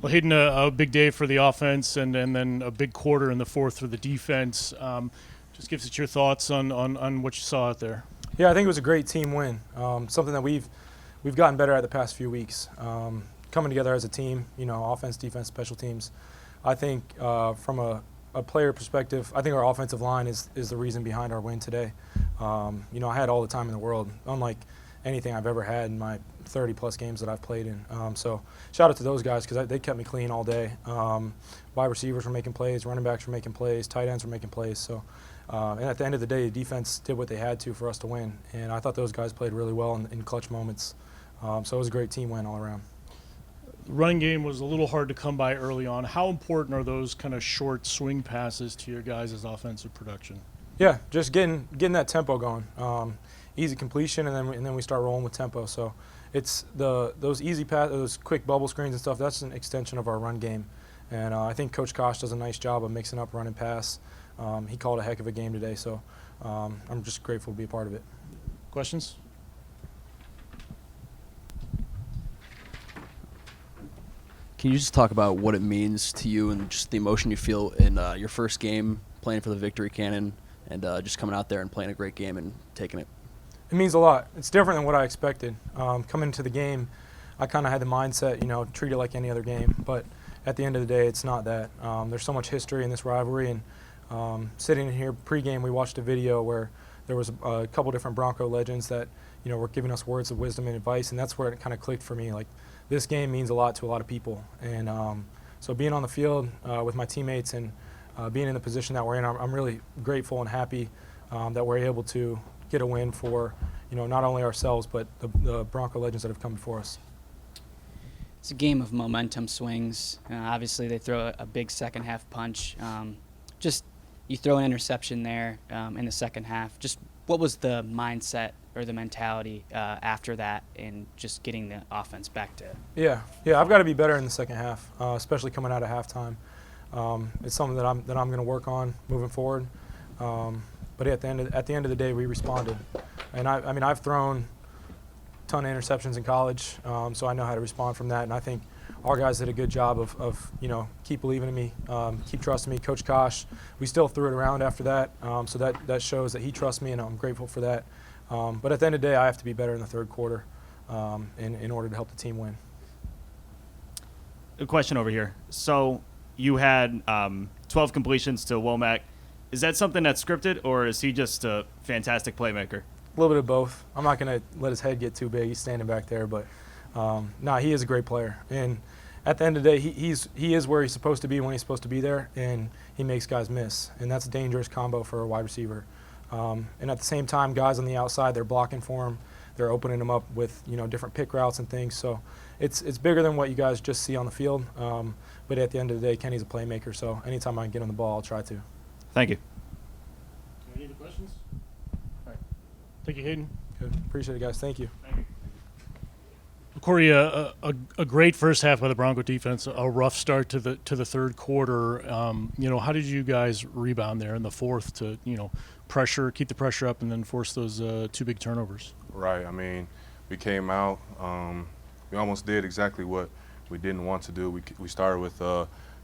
Well, Hayden, a big day for the offense and then a big quarter in the fourth for the defense. Just give us your thoughts on what you saw out there. Yeah, I think it was a great team win. Something that we've gotten better at the past few weeks. Coming together as a team, offense, defense, special teams. I think from a player perspective, I think our offensive line is the reason behind our win today. I had all the time in the world, unlike anything I've ever had in my 30-plus games that I've played in. So shout out to those guys because they kept me clean all day. Wide receivers were making plays, running backs were making plays, tight ends were making plays. So, and at the end of the day, the defense did what they had to for us to win. And I thought those guys played really well in clutch moments. So it was a great team win all around. The running game was a little hard to come by early on. How important are those kind of short swing passes to your guys' offensive production? Yeah, just getting that tempo going. Easy completion, and then we start rolling with tempo. So it's those easy those quick bubble screens and stuff. That's an extension of our run game, and I think Coach Kosh does a nice job of mixing up run and pass. He called a heck of a game today, so I'm just grateful to be a part of it. Questions? Can you just talk about what it means to you and just the emotion you feel in your first game playing for the Victory Cannon and just coming out there and playing a great game and taking it? It means a lot. It's different than what I expected. Coming into the game, I kind of had the mindset, treat it like any other game. But at the end of the day, it's not that. There's so much history in this rivalry. And sitting in here pregame, we watched a video where there was a couple different Bronco legends that, were giving us words of wisdom and advice. And that's where it kind of clicked for me. Like, this game means a lot to a lot of people. And so being on the field with my teammates and being in the position that we're in, I'm really grateful and happy that we're able to get a win for, not only ourselves, but the Bronco legends that have come before us. It's a game of momentum swings. Obviously, they throw a big second half punch. Just you throw an interception there in the second half. Just what was the mindset or the mentality after that and just getting the offense back to? Yeah, I've got to be better in the second half, especially coming out of halftime. It's something that I'm going to work on moving forward. But at the end of the day, we responded, and I've thrown a ton of interceptions in college, so I know how to respond from that. And I think our guys did a good job of keep believing in me, keep trusting me. Coach Kosh, we still threw it around after that, so that shows that he trusts me, and I'm grateful for that. But at the end of the day, I have to be better in the third quarter in order to help the team win. A question over here. So you had 12 completions to Womack. Is that something that's scripted, or is he just a fantastic playmaker? A little bit of both. I'm not going to let his head get too big. He's standing back there, but he is a great player. And at the end of the day, he is where he's supposed to be when he's supposed to be there, and he makes guys miss. And that's a dangerous combo for a wide receiver. And at the same time, guys on the outside, they're blocking for him. They're opening him up with different pick routes and things. So it's bigger than what you guys just see on the field. But at the end of the day, Kenny's a playmaker. So anytime I can get on the ball, I'll try to. Thank you. Any other questions? All right. Thank you, Hayden. Good. Appreciate it, guys. Thank you. Corey, a great first half by the Bronco defense, a rough start to the third quarter. How did you guys rebound there in the fourth to keep the pressure up, and then force those two big turnovers? Right. We came out. We almost did exactly what we didn't want to do. We started with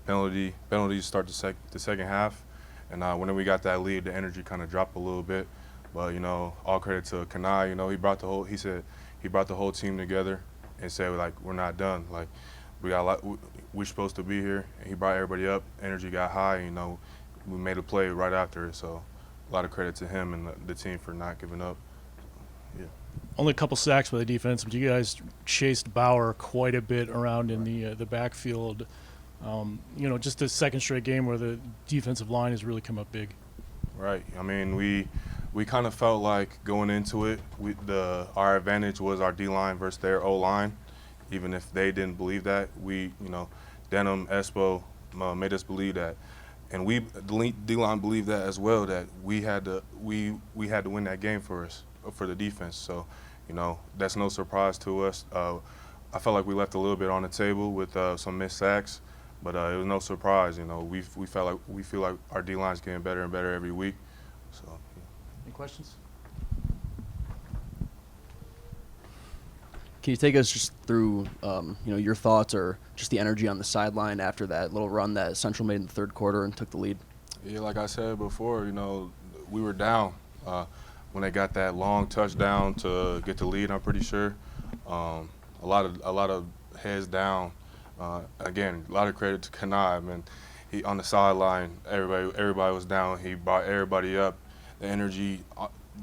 penalties to start the second half, and when we got that lead, the energy kind of dropped a little bit. But all credit to Kanai. He brought the whole team together and said, like, we're not done. Like, we're supposed to be here. And he brought everybody up. Energy got high. We made a play right after it. So a lot of credit to him and the team for not giving up. Yeah. Only a couple sacks by the defense, but you guys chased Bauer quite a bit around in the backfield. Just the second straight game where the defensive line has really come up big. Right. We kind of felt like going into it, our advantage was our D-line versus their O-line. Even if they didn't believe that, Denham, Espo made us believe that. And the D-line believed that as well, that we had to win that game for the defense. So, that's no surprise to us. I felt like we left a little bit on the table with some missed sacks, but it was no surprise. We feel like our D-line's getting better and better every week. So. Any questions? Can you take us just through, your thoughts or just the energy on the sideline after that little run that Central made in the third quarter and took the lead? Yeah, like I said before, we were down when they got that long touchdown to get the lead. I'm pretty sure a lot of heads down. Again, a lot of credit to Kanai, and he on the sideline. Everybody was down. He brought everybody up. The energy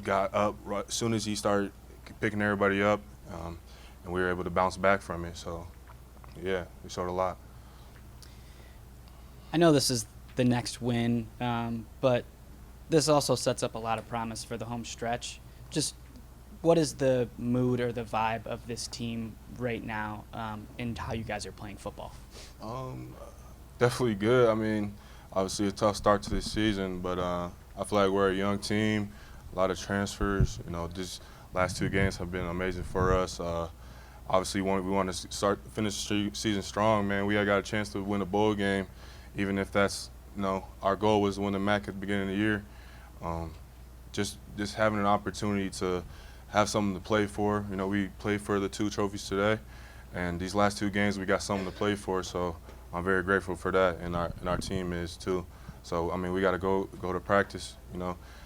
got up right as soon as he started picking everybody up, and we were able to bounce back from it. So, yeah, we showed a lot. I know this is the next win, but this also sets up a lot of promise for the home stretch. Just what is the mood or the vibe of this team right now, and how you guys are playing football? Definitely good. I mean, obviously a tough start to this season, but I feel like we're a young team, a lot of transfers. These last 2 games have been amazing for us. Obviously, we want to finish the season strong, man. We got a chance to win a bowl game, even if that's, our goal was to win the MAC at the beginning of the year. Just having an opportunity to have something to play for. We played for the 2 trophies today, and these last 2 games we got something to play for. So I'm very grateful for that, and our team is too. So I mean, we got to go to practice.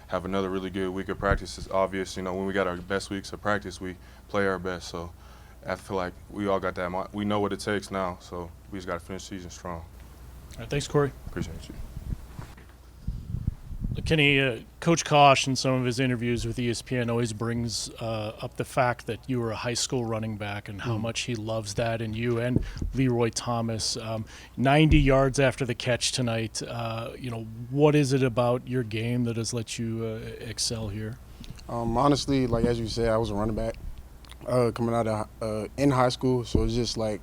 Have another really good week of practice. It's obvious. When we got our best weeks of practice, we play our best. So I feel like we all got that. We know what it takes now. So we just got to finish the season strong. All right, thanks, Corey. Appreciate you. Kenny, Coach Kosh in some of his interviews with ESPN always brings up the fact that you were a high school running back and how much he loves that in you and Leroy Thomas. 90 yards after the catch tonight, what is it about your game that has let you excel here? Honestly, like as you said, I was a running back coming out of in high school, so it's just like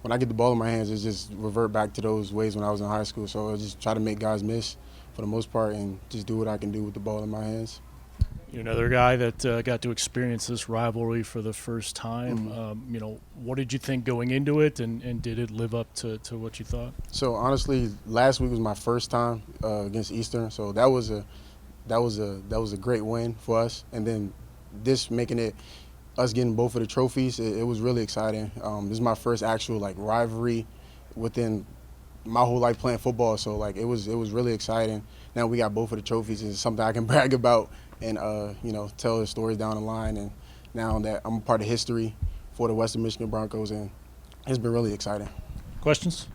when I get the ball in my hands, it's just revert back to those ways when I was in high school. So I just try to make guys miss for the most part and just do what I can do with the ball in my hands. You're another guy that got to experience this rivalry for the first time. What did you think going into it, and did it live up to what you thought? So honestly, last week was my first time against Eastern, so that was a great win for us. And then this making it us getting both of the trophies, it was really exciting. This is my first actual rivalry within my whole life playing football, so it was really exciting. Now we got both of the trophies, and it's something I can brag about and tell the stories down the line. And now that I'm a part of history for the Western Michigan Broncos, and it's been really exciting. Questions?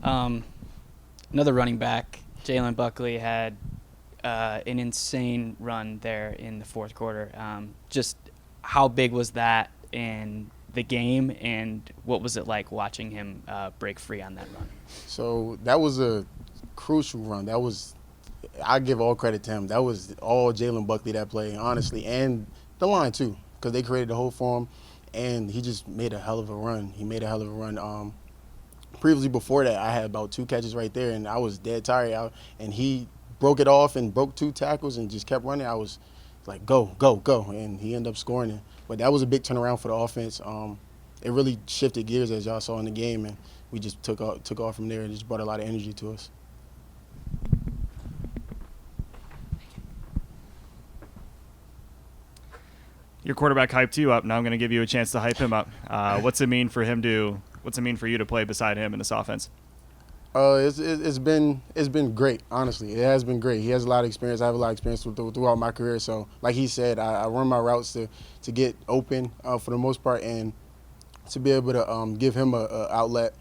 Another running back, Jalen Buckley, had an insane run there in the fourth quarter. Just how big was that in the game, and what was it like watching him break free on that run? So that was a crucial run. I give all credit to him. That was all Jalen Buckley that play, honestly, and the line too, because they created the hole for him, and he just made a hell of a run. Previously before that, I had about 2 catches right there, and I was dead tired. And he broke it off and broke 2 tackles and just kept running. I was like, go, go, go, and he ended up scoring it. But that was a big turnaround for the offense. It really shifted gears, as y'all saw in the game, and we just took off from there and just brought a lot of energy to us. Your quarterback hyped you up. Now I'm going to give you a chance to hype him up. What's it mean for you to play beside him in this offense? It's been great, honestly. It has been great. He has a lot of experience. I have a lot of experience throughout my career. So, like he said, I run my routes to get open for the most part, and to be able to give him a outlet.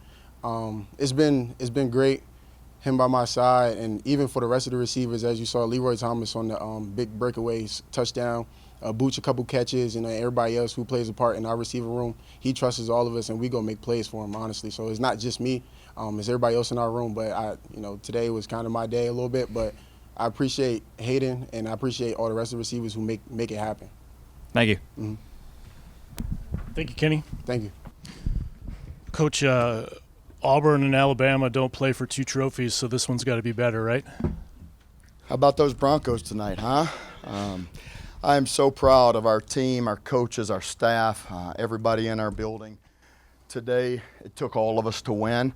It's been great, him by my side, and even for the rest of the receivers, as you saw, Leroy Thomas on the big breakaways touchdown. Booch a couple catches, and everybody else who plays a part in our receiver room, he trusts all of us, and we go make plays for him, honestly. So it's not just me, it's everybody else in our room. But today was kind of my day a little bit, but I appreciate Hayden, and I appreciate all the rest of the receivers who make it happen. Thank you. Mm-hmm. Thank you, Kenny. Thank you. Coach, Auburn and Alabama don't play for 2 trophies, so this one's got to be better, right? How about those Broncos tonight, huh? I am so proud of our team, our coaches, our staff, everybody in our building. today it took all of us to win.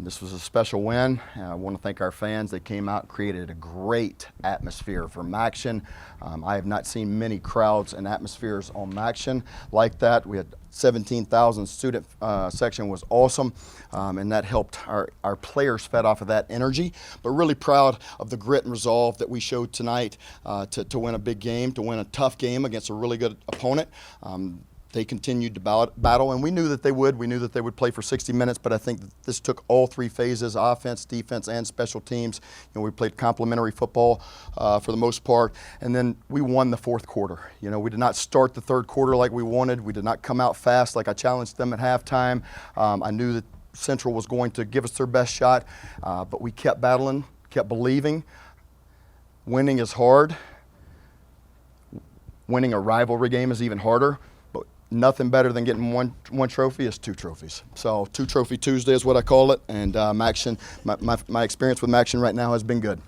This was a special win. I want to thank our fans. They came out and created a great atmosphere for Maction. I have not seen many crowds and atmospheres on Maction like that. We had 17,000 student section was awesome, and that helped our players fed off of that energy. But really proud of the grit and resolve that we showed tonight to win a big game, to win a tough game against a really good opponent. They continued to battle, and we knew that they would. We knew that they would play for 60 minutes, but I think that this took all three phases, offense, defense, and special teams. We played complementary football for the most part, and then we won the fourth quarter. We did not start the third quarter like we wanted. We did not come out fast like I challenged them at halftime. I knew that Central was going to give us their best shot, but we kept battling, kept believing. Winning is hard. Winning a rivalry game is even harder. Nothing better than getting one trophy is two trophies. So 2 Trophy Tuesday is what I call it, and Maction, my experience with Maction right now has been good.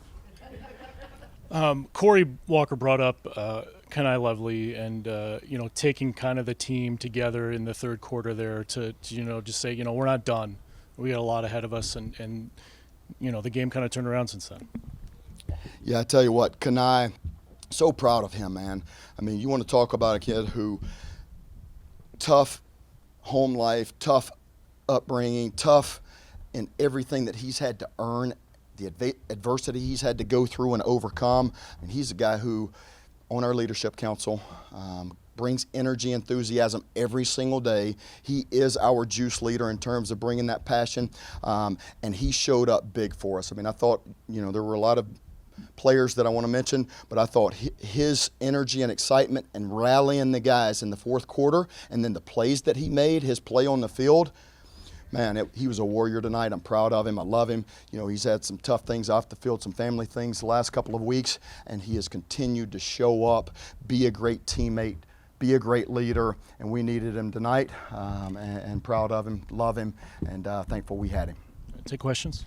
Corey Walker brought up Kenai Lovely and taking kind of the team together in the third quarter there to just say we're not done. We got a lot ahead of us, and the game kind of turned around since then. Yeah, I tell you what, Kenai, so proud of him, man. I mean, you want to talk about a kid who tough home life, tough upbringing, tough in everything that he's had to earn, the adversity he's had to go through and overcome. And he's a guy who, on our leadership council, brings energy, enthusiasm every single day. He is our juice leader in terms of bringing that passion, and he showed up big for us. I mean, I thought, there were a lot of players that I want to mention, but I thought his energy and excitement and rallying the guys in the fourth quarter, and then the plays that he made, his play on the field, man, he was a warrior tonight. I'm proud of him. I love him. He's had some tough things off the field, some family things the last couple of weeks, and he has continued to show up, be a great teammate, be a great leader, and we needed him tonight, and proud of him, love him, and thankful we had him. Take questions.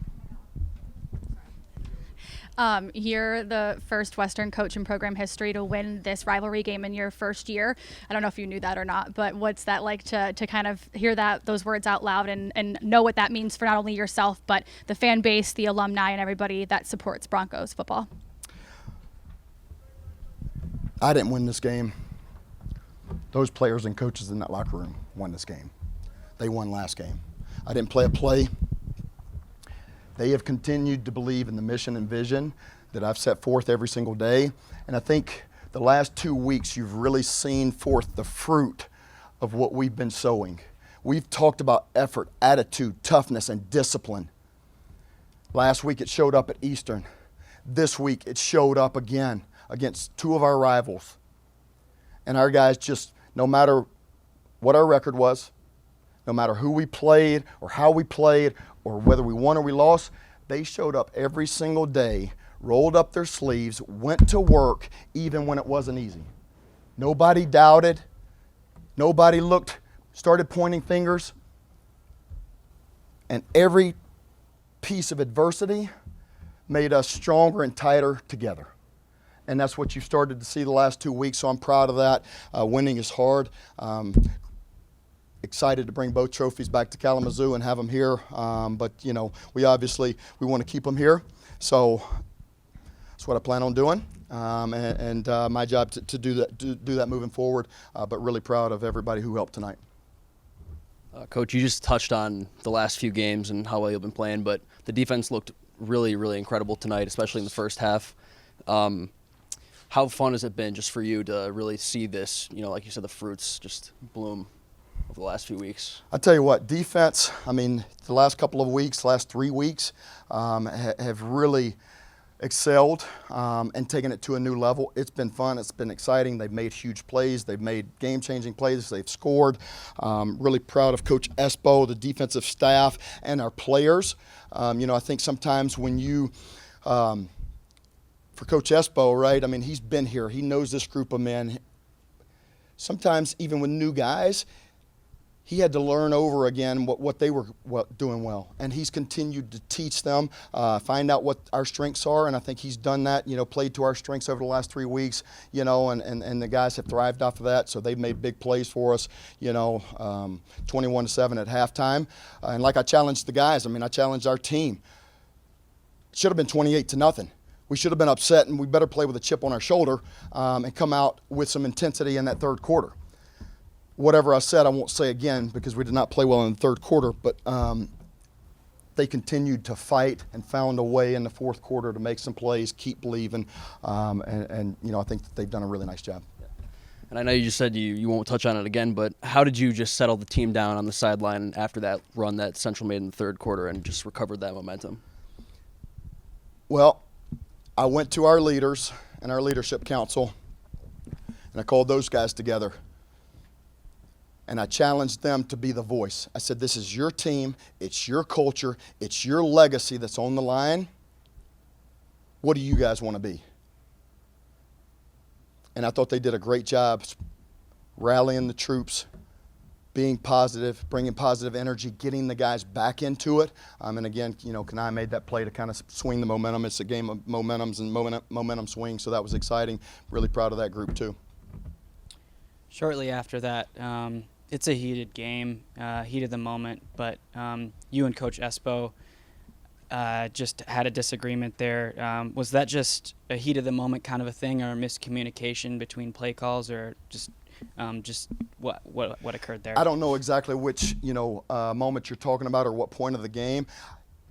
You're the first Western coach in program history to win this rivalry game in your first year. I don't know if you knew that or not, but what's that like to kind of hear those words out loud and know what that means for not only yourself, but the fan base, the alumni, and everybody that supports Broncos football? I didn't win this game. Those players and coaches in that locker room won this game. They won last game. I didn't play a play. They have continued to believe in the mission and vision that I've set forth every single day. And I think the last 2 weeks you've really seen forth the fruit of what we've been sowing. We've talked about effort, attitude, toughness, and discipline. Last week it showed up at Eastern. This week it showed up again against 2 of our rivals. And our guys just, no matter what our record was, no matter who we played or how we played or whether we won or we lost, they showed up every single day, rolled up their sleeves, went to work even when it wasn't easy. Nobody doubted. Nobody started pointing fingers. And every piece of adversity made us stronger and tighter together. And that's what you've started to see the last 2 weeks, so I'm proud of that. Winning is hard. Excited to bring both trophies back to Kalamazoo and have them here. But we want to keep them here. So that's what I plan on doing. And my job to do that moving forward. But really proud of everybody who helped tonight. Coach, you just touched on the last few games and how well you've been playing, but the defense looked really, really incredible tonight, especially in the first half. How fun has it been just for you to really see this, like you said, the fruits just bloom over the last few weeks? I tell you what, defense, the last couple of weeks, last 3 weeks, have really excelled and taken it to a new level. It's been fun. It's been exciting. They've made huge plays. They've made game-changing plays. They've scored. Really proud of Coach Espo, the defensive staff, and our players. I think sometimes when you for Coach Espo, right, he's been here. He knows this group of men. Sometimes even with new guys, he had to learn over again what they were doing well. And he's continued to teach them, find out what our strengths are, and I think he's done that, played to our strengths over the last 3 weeks, and the guys have thrived off of that, so they've made big plays for us, 21-7 at halftime. And like I challenged the guys, I challenged our team. It should have been 28-0. We should have been upset, and we better play with a chip on our shoulder and come out with some intensity in that third quarter. Whatever I said, I won't say again because we did not play well in the third quarter, but they continued to fight and found a way in the fourth quarter to make some plays, keep believing, and I think that they've done a really nice job. And I know you just said you won't touch on it again, but how did you just settle the team down on the sideline after that run that Central made in the third quarter and just recovered that momentum? Well, I went to our leaders and our leadership council, and I called those guys together. And I challenged them to be the voice. I said, this is your team, it's your culture, it's your legacy that's on the line. What do you guys want to be? And I thought they did a great job rallying the troops, being positive, bringing positive energy, getting the guys back into it. And again, Kanai made that play to kind of swing the momentum. It's a game of momentums and momentum swing, so that was exciting. Really proud of that group too. Shortly after that, it's a heated game, heat of the moment, but you and Coach Espo just had a disagreement there. Was that just a heat of the moment kind of a thing, or a miscommunication between play calls, or just what occurred there? I don't know exactly which moment you're talking about or what point of the game.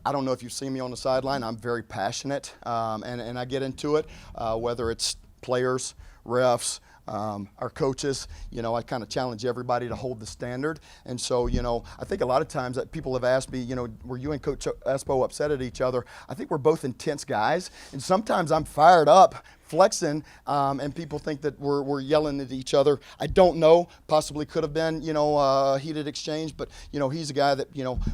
I don't know if you've seen me on the sideline. I'm very passionate, and I get into it, whether it's players, refs, our coaches. I kind of challenge everybody to hold the standard. And so, I think a lot of times that people have asked me, were you and Coach Espo upset at each other? I think we're both intense guys, and sometimes I'm fired up, flexing, and people think that we're yelling at each other. I don't know. Possibly could have been, a heated exchange, but, he's a guy that,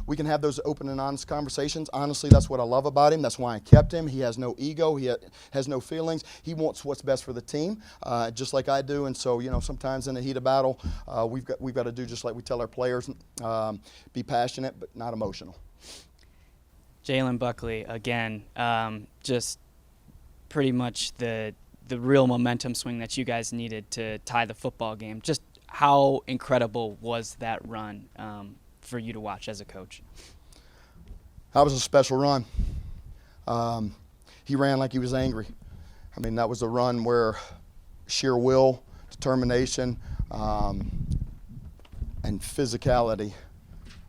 we can have those open and honest conversations. Honestly, that's what I love about him. That's why I kept him. He has no ego. He has no feelings. He wants what's best for the team, just like I do. And so, sometimes in the heat of battle, we've got to do just like we tell our players, be passionate but not emotional. Jalen Buckley, again, just pretty much the real momentum swing that you guys needed to tie the football game. Just how incredible was that run for you to watch as a coach? That was a special run. He ran like he was angry. That was a run where sheer will, determination, and physicality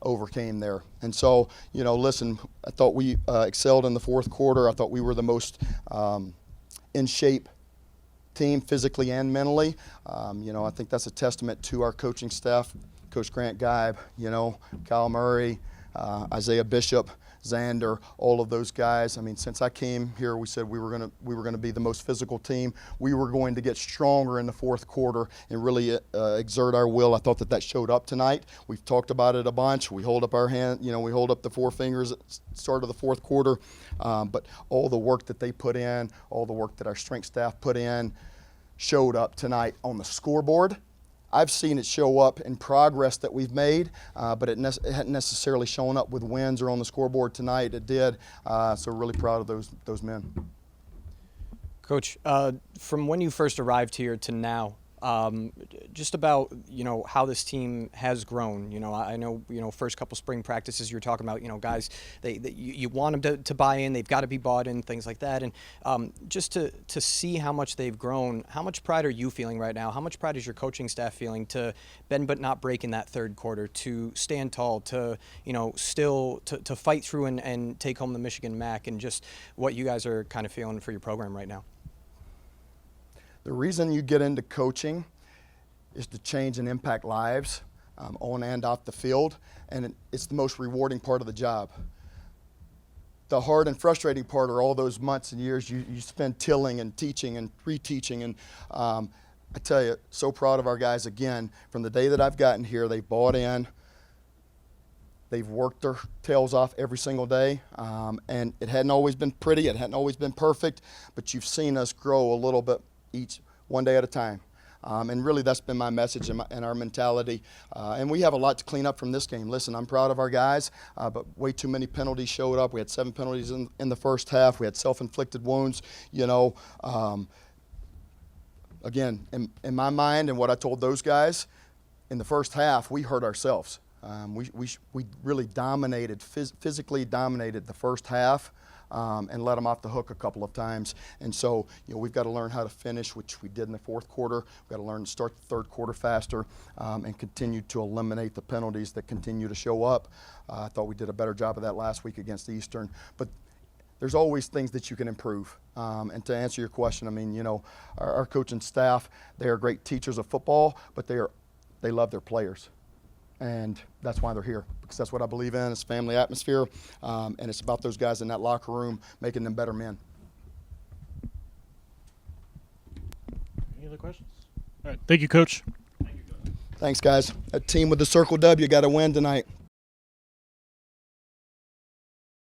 overcame there. And so, listen, I thought we excelled in the fourth quarter. I thought we were the most in shape team physically and mentally. I think that's a testament to our coaching staff, Coach Grant Geib, Kyle Murray, Isaiah Bishop, Xander, all of those guys. Since I came here, we said we were gonna be the most physical team. We were going to get stronger in the fourth quarter and really exert our will. I thought that showed up tonight. We've talked about it a bunch. We hold up our hand, we hold up the four fingers at the start of the fourth quarter. But all the work that they put in, all the work that our strength staff put in, showed up tonight on the scoreboard. I've seen it show up in progress that we've made, but it hadn't necessarily shown up with wins or on the scoreboard tonight. It did, so really proud of those men. Coach, from when you first arrived here to now, just about how this team has grown. I know first couple spring practices you're talking about guys you want them to buy in, they've got to be bought in, things like that, and just to see how much they've grown. How much pride are you feeling right now? How much pride is your coaching staff feeling to bend but not break in that third quarter, to stand tall, to still to fight through and take home the Michigan MAC, and just what you guys are kind of feeling for your program right now? The reason you get into coaching is to change and impact lives on and off the field, and it's the most rewarding part of the job. The hard and frustrating part are all those months and years you spend tilling and teaching and reteaching, and I tell you, so proud of our guys again. From the day that I've gotten here, they've bought in. They've worked their tails off every single day, and it hadn't always been pretty, it hadn't always been perfect, but you've seen us grow a little bit one day at a time. And really that's been my message and our mentality. And we have a lot to clean up from this game. Listen, I'm proud of our guys, but way too many penalties showed up. We had 7 penalties in the first half. We had self-inflicted wounds, Again, in my mind and what I told those guys, in the first half, we hurt ourselves. We really dominated, physically dominated the first half and let them off the hook a couple of times. And so, we've got to learn how to finish, which we did in the fourth quarter. We've got to learn to start the third quarter faster and continue to eliminate the penalties that continue to show up. I thought we did a better job of that last week against Eastern. But there's always things that you can improve. And to answer your question, I mean, our coaching staff, they are great teachers of football, but they love their players. And that's why they're here, because that's what I believe in. It's family atmosphere, and it's about those guys in that locker room making them better men. Any other questions? All right. Thank you, Coach. Thanks, guys. That team with the Circle W got to win tonight.